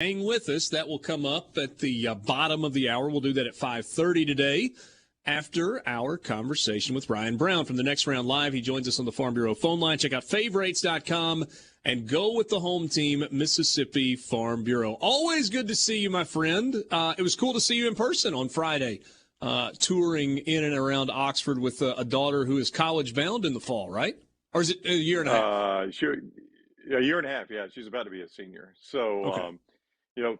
Hang with us. That will come up at the bottom of the hour. We'll do that at 5:30 today after our conversation with Ryan Brown from the Next Round Live. He joins us on the Farm Bureau phone line. Check out favorites.com and go with the home team, Mississippi Farm Bureau. Always good to see you, my friend. It was cool to see you in person on Friday, touring in and around Oxford with a daughter who is college bound in the fall, right? Or is it a year and a half? Sure. A year and a half. Yeah, she's about to be a senior. So, Okay.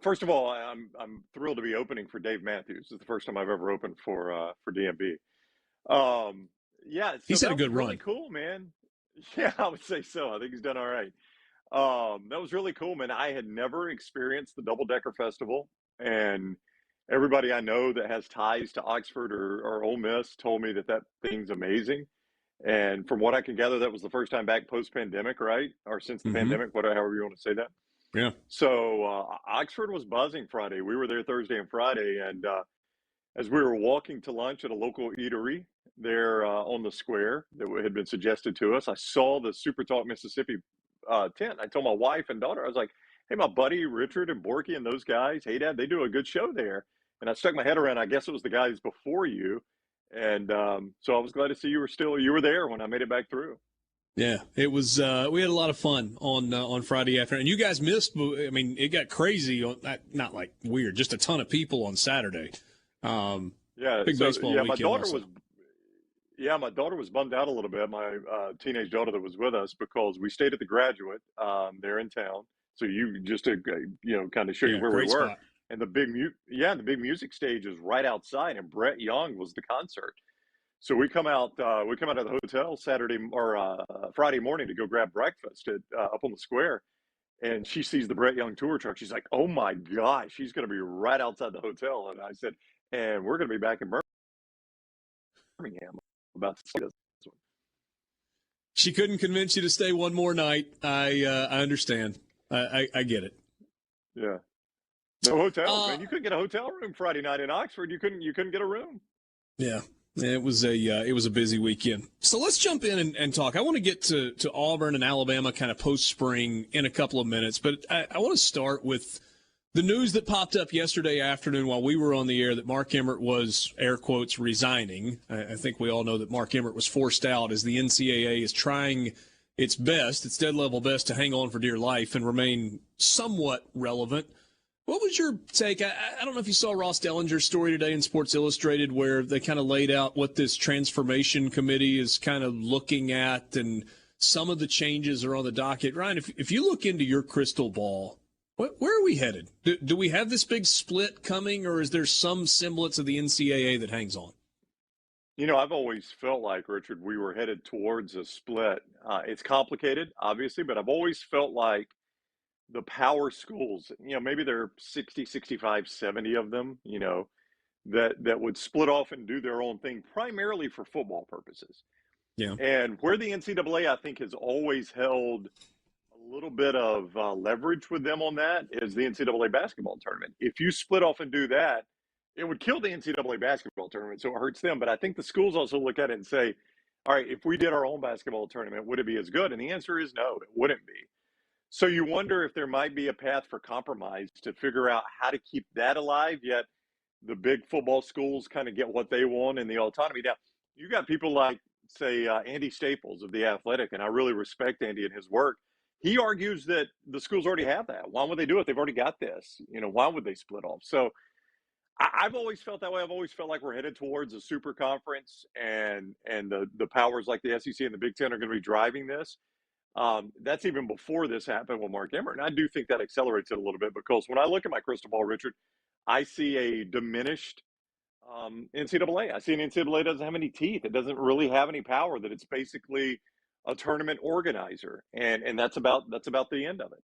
First of all, I'm thrilled to be opening for Dave Matthews. It's the first time I've ever opened for DMB. Yeah, so He's had a that good was really run. cool, man. Yeah, I would say so. I think he's done all right. That was really cool, man. I had never experienced the Double Decker Festival, and everybody I know that has ties to Oxford or Ole Miss told me that thing's amazing. And from what I can gather, that was the first time back post-pandemic, right? Or since the Mm-hmm. pandemic, whatever, however you want to say that. Yeah. So Oxford was buzzing Friday. We were there Thursday and Friday, and as we were walking to lunch at a local eatery there on the square that had been suggested to us, I saw the SuperTalk Mississippi tent. I told my wife and daughter, I was like, "Hey, my buddy Richard and Borky and those guys, hey, Dad, they do a good show there." And I stuck my head around. I guess it was the guys before you, and so I was glad to see you were there when I made it back through. Yeah, it was. We had a lot of fun on Friday afternoon. And you guys missed. I mean, it got crazy. Not like weird, just a ton of people on Saturday. Yeah, Big baseball my weekend daughter also. was my daughter was bummed out a little bit. My teenage daughter that was with us because we stayed at the Graduate there in town. So you just to kind of show you Yeah, where we great were. spot. And the big music stage is right outside, and Brett Young was the concert. So we come out of the hotel Saturday or Friday morning to go grab breakfast at up on the square, and she sees the Brett Young tour truck. She's like, "Oh my gosh, she's going to be right outside the hotel." And I said, "And we're going to be back in Birmingham about to see this one." She couldn't convince you to stay one more night. I understand. I get it. Yeah, no hotels, man. You couldn't get a hotel room Friday night in Oxford. You couldn't get a room. Yeah. It was a busy weekend. So let's jump in and talk. I want to get to Auburn and Alabama kind of post spring in a couple of minutes, but I want to start with the news that popped up yesterday afternoon while we were on the air that Mark Emmert was, air quotes, resigning. I think we all know that Mark Emmert was forced out as the NCAA is trying its best, its dead level best, to hang on for dear life and remain somewhat relevant. What was your take? I don't know if you saw Ross Dellinger's story today in Sports Illustrated where they kind of laid out what this transformation committee is kind of looking at, and some of the changes are on the docket. Ryan, if you look into your crystal ball, where are we headed? Do we have this big split coming, or is there some semblance of the NCAA that hangs on? I've always felt like, Richard, we were headed towards a split. It's complicated, obviously, but I've always felt like the power schools, maybe there are 60, 65, 70 of them, that would split off and do their own thing primarily for football purposes. Yeah. And where the NCAA, I think, has always held a little bit of leverage with them on that is the NCAA basketball tournament. If you split off and do that, it would kill the NCAA basketball tournament, so it hurts them. But I think the schools also look at it and say, all right, if we did our own basketball tournament, would it be as good? And the answer is no, it wouldn't be. So you wonder if there might be a path for compromise to figure out how to keep that alive, yet the big football schools kind of get what they want in the autonomy. Now, you got people like, say, Andy Staples of The Athletic, and I really respect Andy and his work. He argues that the schools already have that. Why would they do it? They've already got this. Why would they split off? So I've always felt that way. I've always felt like we're headed towards a super conference, and the powers like the SEC and the Big Ten are going to be driving this. That's even before this happened with Mark Emmert. And I do think that accelerates it a little bit because when I look at my crystal ball, Richard, I see a diminished NCAA. I see an NCAA doesn't have any teeth. It doesn't really have any power, that it's basically a tournament organizer. And that's about the end of it.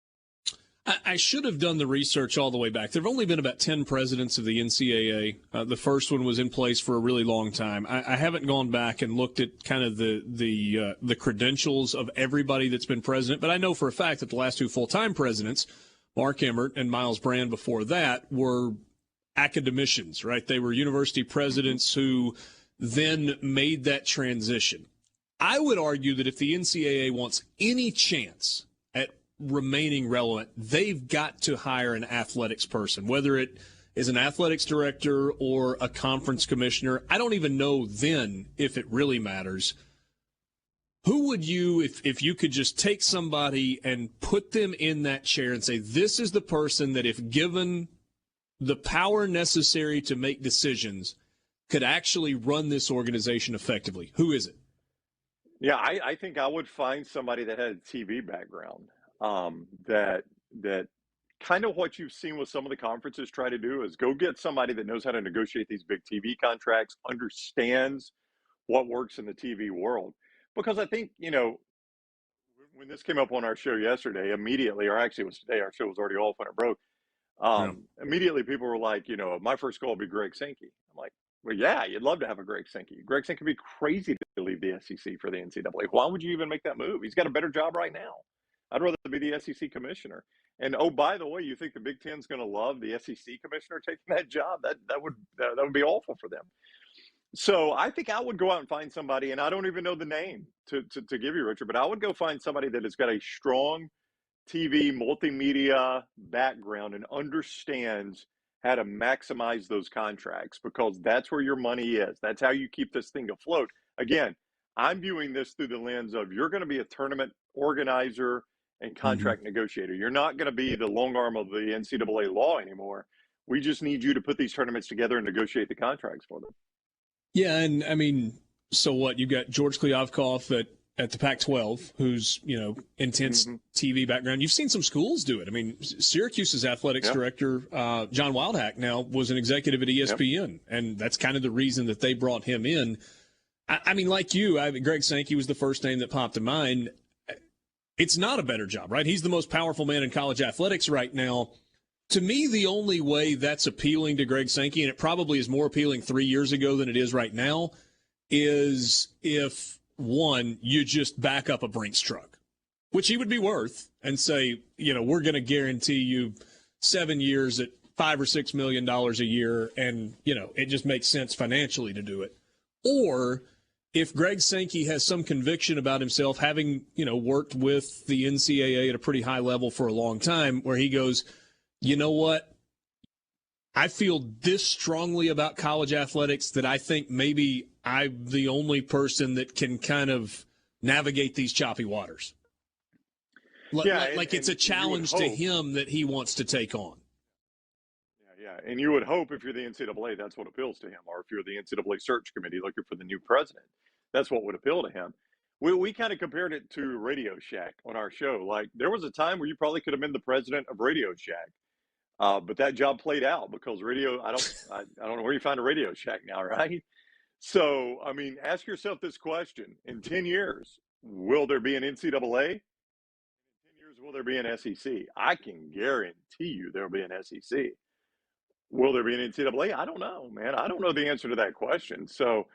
I should have done the research all the way back. There have only been about 10 presidents of the NCAA. The first one was in place for a really long time. I haven't gone back and looked at kind of the credentials of everybody that's been president, but I know for a fact that the last two full-time presidents, Mark Emmert and Miles Brand before that, were academicians, right? They were university presidents who then made that transition. I would argue that if the NCAA wants any chance at remaining relevant, they've got to hire an athletics person, whether it is an athletics director or a conference commissioner. I don't even know then if it really matters. Who would you, if you could just take somebody and put them in that chair and say, this is the person that if given the power necessary to make decisions, could actually run this organization effectively? Who is it? Yeah, I think I would find somebody that had a TV background. That kind of what you've seen with some of the conferences try to do is go get somebody that knows how to negotiate these big TV contracts, understands what works in the TV world. Because I think, when this came up on our show yesterday, immediately, or actually it was today, our show was already off when it broke. Yeah. Immediately people were like, my first call would be Greg Sankey. I'm like, well, yeah, you'd love to have a Greg Sankey. Greg Sankey would be crazy to leave the SEC for the NCAA. Why would you even make that move? He's got a better job right now. I'd rather be the SEC commissioner. And oh, by the way, you think the Big Ten's going to love the SEC commissioner taking that job? That would be awful for them. So I think I would go out and find somebody, and I don't even know the name to give you, Richard, but I would go find somebody that has got a strong TV, multimedia background and understands how to maximize those contracts, because that's where your money is. That's how you keep this thing afloat. Again, I'm viewing this through the lens of you're going to be a tournament organizer and contract negotiator. You're not going to be the long arm of the NCAA law anymore. We just need you to put these tournaments together and negotiate the contracts for them. Yeah, and I mean, so what? You got George Kliavkoff at the Pac-12, who's, intense TV background. You've seen some schools do it. I mean, Syracuse's athletics director, John Wildhack, now was an executive at ESPN, and that's kind of the reason that they brought him in. I mean, like you, Greg Sankey was the first name that popped to mind. It's not a better job, right? He's the most powerful man in college athletics right now. To me, the only way that's appealing to Greg Sankey, and it probably is more appealing 3 years ago than it is right now, is if, one, you just back up a Brinks truck, which he would be worth, and say, we're going to guarantee you 7 years at $5 or $6 million a year, and, it just makes sense financially to do it. Or if Greg Sankey has some conviction about himself, having, worked with the NCAA at a pretty high level for a long time, where he goes, you know what? I feel this strongly about college athletics that I think maybe I'm the only person that can kind of navigate these choppy waters. Like it's a challenge to him that he wants to take on. Yeah. And you would hope if you're the NCAA, that's what appeals to him. Or if you're the NCAA search committee looking for the new president, that's what would appeal to him. We kind of compared it to Radio Shack on our show. Like, there was a time where you probably could have been the president of Radio Shack. But that job played out because radio, I don't know where you find a Radio Shack now, right? So, I mean, ask yourself this question. In 10 years, will there be an NCAA? In 10 years, will there be an SEC? I can guarantee you there will be an SEC. Will there be an NCAA? I don't know, man. I don't know the answer to that question. So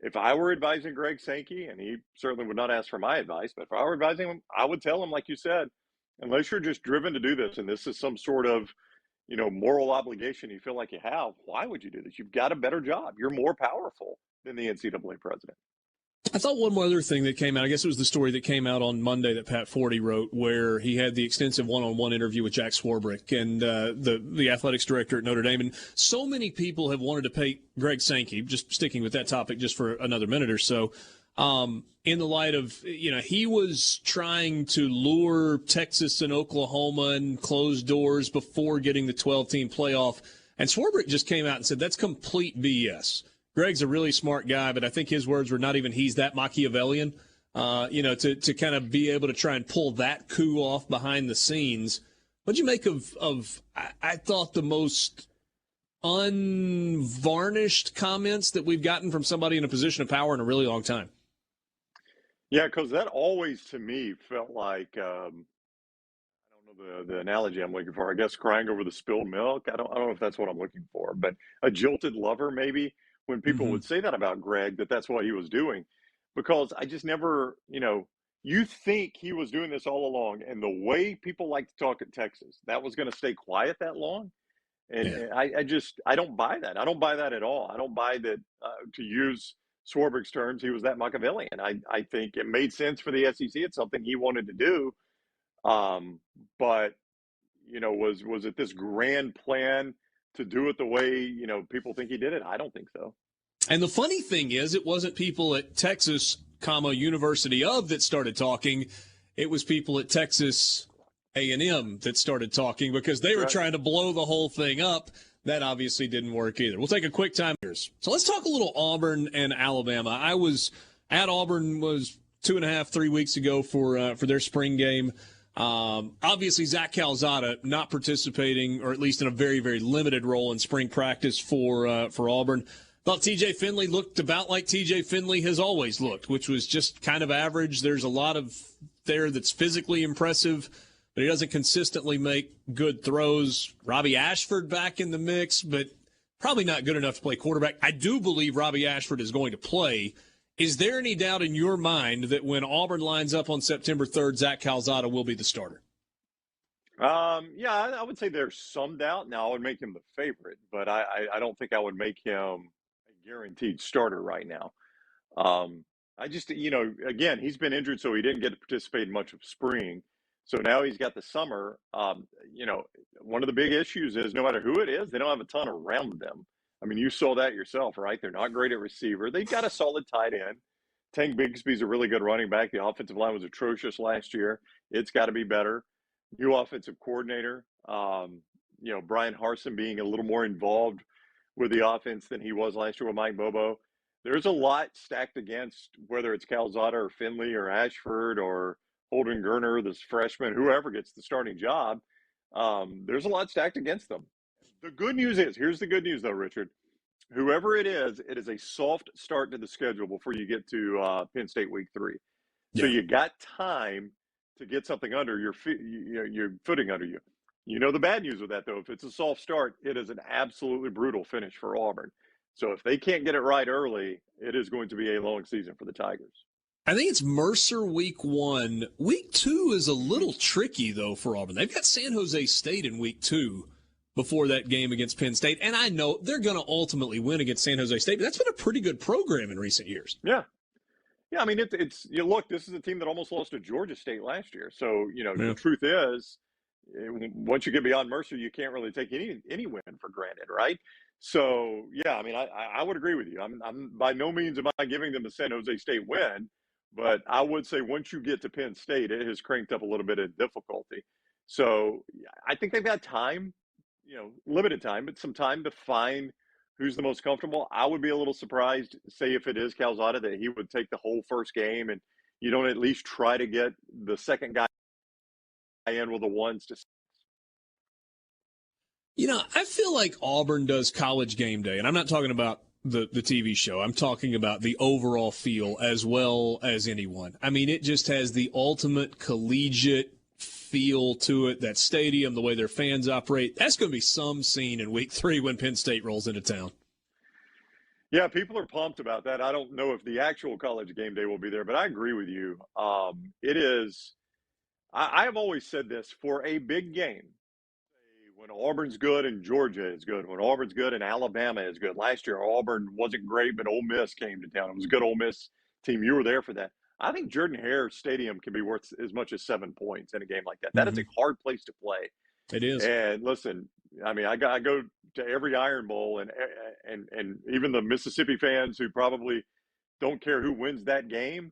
if I were advising Greg Sankey, and he certainly would not ask for my advice, but if I were advising him, I would tell him, like you said, unless you're just driven to do this, and this is some sort of moral obligation you feel like you have, why would you do this? You've got a better job. You're more powerful than the NCAA president. I thought one more other thing that came out, I guess it was the story that came out on Monday that Pat Forty wrote, where he had the extensive one-on-one interview with Jack Swarbrick and the athletics director at Notre Dame. And so many people have wanted to pay Greg Sankey, just sticking with that topic just for another minute or so, in the light of, he was trying to lure Texas and Oklahoma and close doors before getting the 12-team playoff. And Swarbrick just came out and said, that's complete BS. Greg's a really smart guy, but I think his words were not even he's that Machiavellian, to kind of be able to try and pull that coup off behind the scenes. What'd you make of I thought, the most unvarnished comments that we've gotten from somebody in a position of power in a really long time? Yeah, because that always, to me, felt like, I don't know the analogy I'm looking for. I guess crying over the spilled milk. I don't know if that's what I'm looking for, but a jilted lover, maybe, when people would say that about Greg, that's what he was doing. Because I just never, you think he was doing this all along, and the way people like to talk at Texas, that was going to stay quiet that long. And I don't buy that. I don't buy that at all. I don't buy that, to use Swarbrick's terms, he was that Machiavellian. I think it made sense for the SEC. It's something he wanted to do. But was it this grand plan to do it the way people think he did it? I don't think so. And the funny thing is, it wasn't people at Texas, University of that started talking. It was people at Texas A&M that started talking because they were trying to blow the whole thing up. That obviously didn't work either. We'll take a quick time here. So let's talk a little Auburn and Alabama. I was at Auburn 2.5, 3 weeks ago for their spring game. Obviously, Zach Calzada not participating, or at least in a very, very limited role in spring practice for Auburn. Thought TJ Finley looked about like TJ Finley has always looked, which was just kind of average. There's a lot of there that's physically impressive, but he doesn't consistently make good throws. Robbie Ashford back in the mix, but probably not good enough to play quarterback. I do believe Robbie Ashford is going to play. Is there any doubt in your mind that when Auburn lines up on September 3rd, Zach Calzada will be the starter? Yeah, I would say there's some doubt. Now, I would make him the favorite, but I don't think I would make him a guaranteed starter right now. I just, again, he's been injured, so he didn't get to participate in much of spring. So now he's got the summer. One of the big issues is no matter who it is, they don't have a ton around them. I mean, you saw that yourself, right? They're not great at receiver. They've got a solid tight end. Tank Bigsby's a really good running back. The offensive line was atrocious last year. It's got to be better. New offensive coordinator. Brian Harsin being a little more involved with the offense than he was last year with Mike Bobo. There's a lot stacked against whether it's Calzada or Finley or Ashford or Holden Gerner, this freshman, whoever gets the starting job. There's a lot stacked against them. The good news is, here's the good news though, Richard. Whoever it is a soft start to the schedule before you get to Penn State week 3. So you got time to get something under your footing under you. The bad news with that though, if it's a soft start, it is an absolutely brutal finish for Auburn. So if they can't get it right early, it is going to be a long season for the Tigers. I think it's Mercer week 1. Week 2 is a little tricky though for Auburn. They've got San Jose State in week 2. Before that game against Penn State. And I know they're going to ultimately win against San Jose State, but that's been a pretty good program in recent years. Yeah. Yeah, I mean, look, this is a team that almost lost to Georgia State last year. So, the truth is, once you get beyond Mercer, you can't really take any win for granted, right? So, yeah, I mean, I would agree with you. I'm by no means am I giving them the San Jose State win, but I would say once you get to Penn State, it has cranked up a little bit of difficulty. So, I think they've got time. Limited time, but some time to find who's the most comfortable. I would be a little surprised, say if it is Calzada, that he would take the whole first game and you don't at least try to get the second guy in with the ones to. I feel like Auburn does College Game Day, and I'm not talking about the TV show. I'm talking about the overall feel as well as anyone. I mean, it just has the ultimate collegiate feel to it, that stadium, the way their fans operate. That's going to be some scene in week 3 when Penn State rolls into town. Yeah, people are pumped about that. I don't know if the actual College Game Day will be there, but I agree with you. It is – I have always said this, for a big game, when Auburn's good and Georgia is good, when Auburn's good and Alabama is good. Last year, Auburn wasn't great, but Ole Miss came to town. It was a good Ole Miss team. You were there for that. I think Jordan-Hare Stadium can be worth as much as 7 points in a game like that. That is a hard place to play. It is. And listen, I mean, I go to every Iron Bowl, and even the Mississippi fans who probably don't care who wins that game,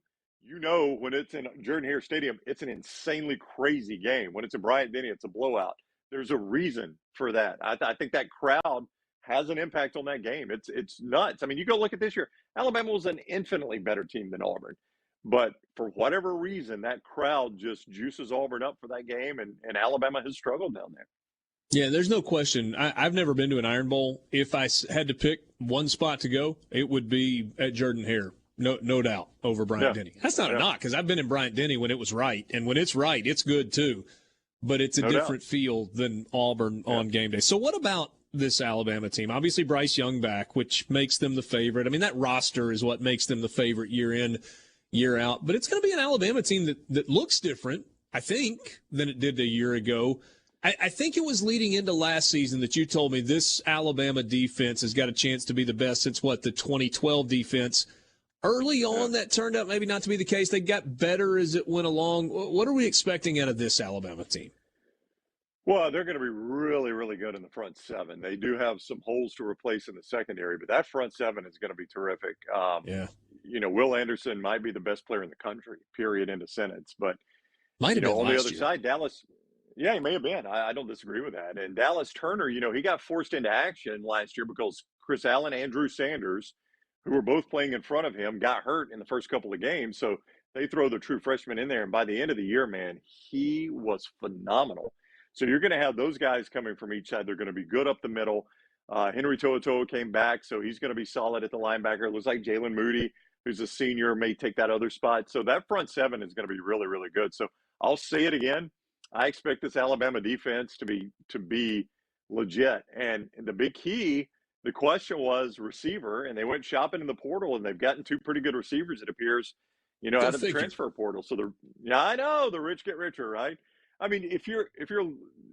when it's in Jordan-Hare Stadium, it's an insanely crazy game. When it's in Bryant-Denny, it's a blowout. There's a reason for that. I think that crowd has an impact on that game. It's nuts. I mean, you go look at this year. Alabama was an infinitely better team than Auburn. But for whatever reason, that crowd just juices Auburn up for that game, and Alabama has struggled down there. Yeah, there's no question. I've never been to an Iron Bowl. If I had to pick one spot to go, it would be at Jordan-Hare, no doubt, over Bryant-Denny. That's not a knock, because I've been in Bryant-Denny when it was right, and when it's right, it's good too. But it's a different feel than Auburn on game day. So what about this Alabama team? Obviously, Bryce Young back, which makes them the favorite. I mean, that roster is what makes them the favorite year in, year out. But it's going to be an Alabama team that looks different, I think, than it did a year ago. I think it was leading into last season that you told me this Alabama defense has got a chance to be the best since, the 2012 defense. Early on, that turned out maybe not to be the case. They got better as it went along. What are we expecting out of this Alabama team? Well, they're going to be really, really good in the front seven. They do have some holes to replace in the secondary, but that front seven is going to be terrific. Yeah. Will Anderson might be the best player in the country, period, end of sentence. But, Might have been on the last other year. side, Dallas, yeah, he may have been. I don't disagree with that. And Dallas Turner, he got forced into action last year because Chris Allen and Drew Sanders, who were both playing in front of him, got hurt in the first couple of games. So they throw the true freshman in there. And by the end of the year, man, he was phenomenal. So you're going to have those guys coming from each side. They're going to be good up the middle. Henry To'oTo'o came back, so he's going to be solid at the linebacker. It looks like Jalen Moody, who's a senior, may take that other spot. So that front seven is going to be really, really good. So I'll say it again. I expect this Alabama defense to be legit. And the big key, the question was receiver, and they went shopping in the portal, and they've gotten two pretty good receivers, it appears, out of the transfer portal. So I know the rich get richer, right? I mean, if you're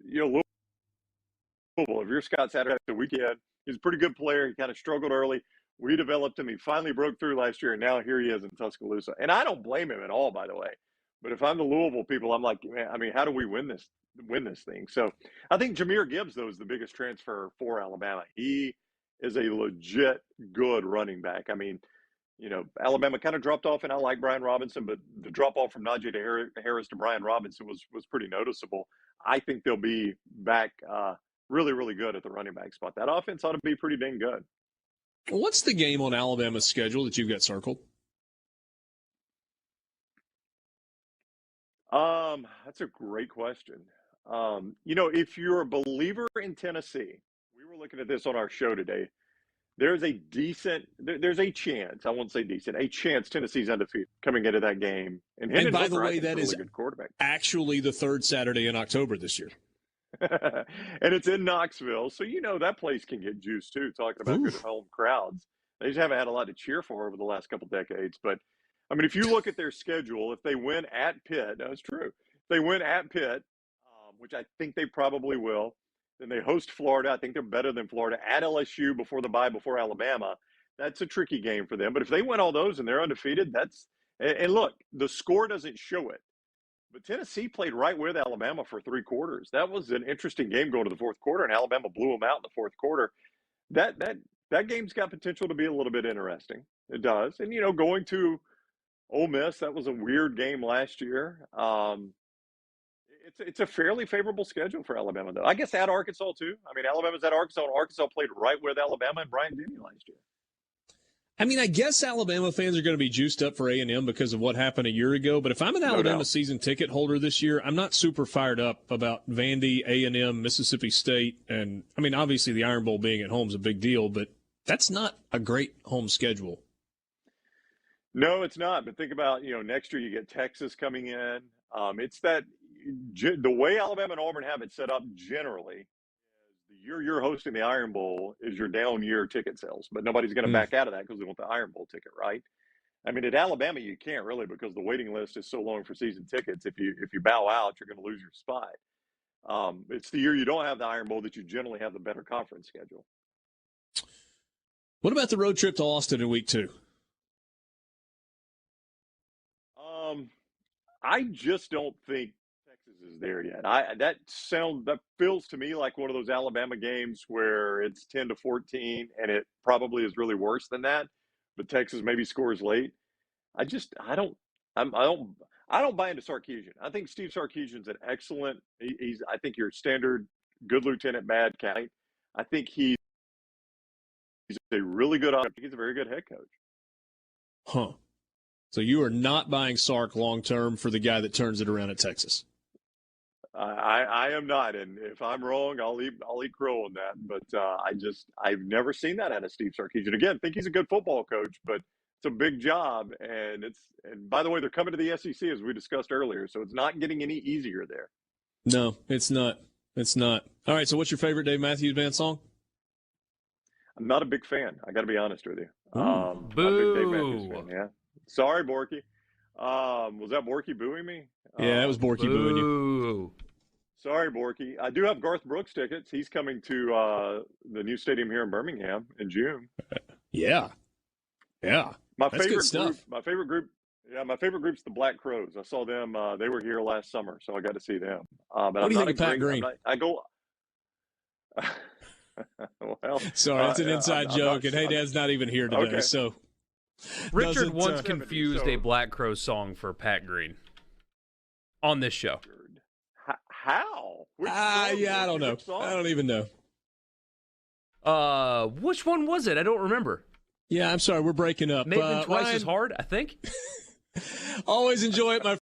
Louisville, if you're Scott Satterfield the weekend, he's a pretty good player. He kind of struggled early. We developed him. He finally broke through last year, and now here he is in Tuscaloosa. And I don't blame him at all, by the way. But if I'm the Louisville people, I'm like, man, I mean, how do we win this thing? So I think Jahmyr Gibbs, though, is the biggest transfer for Alabama. He is a legit good running back. I mean, Alabama kind of dropped off, and I like Brian Robinson, but the drop off from Najee Harris to Brian Robinson was pretty noticeable. I think they'll be back really, really good at the running back spot. That offense ought to be pretty dang good. What's the game on Alabama's schedule that you've got circled? That's a great question. If you're a believer in Tennessee, we were looking at this on our show today. There's a chance, I won't say decent, a chance Tennessee's undefeated coming into that game. And by the way, that is good quarterback. Actually the third Saturday in October this year. And it's in Knoxville, so that place can get juiced too, talking about good home crowds. They just haven't had a lot to cheer for over the last couple decades. But, I mean, if you look at their schedule, if they win at Pitt, that's true. If they win at Pitt, which I think they probably will, then they host Florida. I think they're better than Florida. At LSU before the bye, before Alabama. That's a tricky game for them. But if they win all those and they're undefeated, and look, the score doesn't show it. But Tennessee played right with Alabama for 3 quarters. That was an interesting game going to the fourth quarter, and Alabama blew them out in the fourth quarter. That game's got potential to be a little bit interesting. It does. And, going to Ole Miss, that was a weird game last year. It's a fairly favorable schedule for Alabama, though. I guess at Arkansas, too. I mean, Alabama's at Arkansas, and Arkansas played right with Alabama and Bryant-Denny last year. I mean, I guess Alabama fans are going to be juiced up for A&M because of what happened a year ago. But if I'm an Alabama season ticket holder this year, I'm not super fired up about Vandy, A&M, Mississippi State. And, I mean, obviously the Iron Bowl being at home is a big deal, but that's not a great home schedule. No, it's not. But think about, next year you get Texas coming in. It's that the way Alabama and Auburn have it set up generally, the year you're hosting the Iron Bowl is your down year ticket sales, but nobody's going to back out of that because they want the Iron Bowl ticket, right? I mean, at Alabama, you can't really because the waiting list is so long for season tickets. If you bow out, you're going to lose your spot. It's the year you don't have the Iron Bowl that you generally have the better conference schedule. What about the road trip to Austin in week 2? I just don't think Texas is there yet. That feels to me like one of those Alabama games where it's 10-14, and it probably is really worse than that. But Texas maybe scores late. I don't buy into Sarkisian. I think Steve Sarkisian's an excellent. I think your standard good lieutenant, bad captain. I think he's a really good. I think he's a very good head coach. Huh. So you are not buying Sark long-term for the guy that turns it around at Texas? I am not. And if I'm wrong, I'll eat crow on that. But I've never seen that out of Steve Sarkisian. Again, I think he's a good football coach, but it's a big job. And by the way, they're coming to the SEC, as we discussed earlier. So it's not getting any easier there. No, it's not. It's not. All right. So what's your favorite Dave Matthews Band song? I'm not a big fan. I got to be honest with you. Boo. I'm a big Dave Matthews fan, yeah. Sorry, Borky. Was that Borky booing me? Yeah, that was Borky booing you. Sorry, Borky. I do have Garth Brooks tickets. He's coming to the new stadium here in Birmingham in June. Yeah. My That's good favorite stuff. group. My favorite group's the Black Crows. I saw them. They were here last summer, so I got to see them. But What do you think of Pat Green? I go. Well, Sorry, it's an inside joke, and Dad's not even here today, okay. so. Richard once confused a Black Crow song for Pat Green on this show. How? Yeah, I don't know. I don't even know. Which one was it? I don't remember. Yeah, I'm sorry. We're breaking up. Maybe twice Ryan, as hard, I think. Always enjoy it, my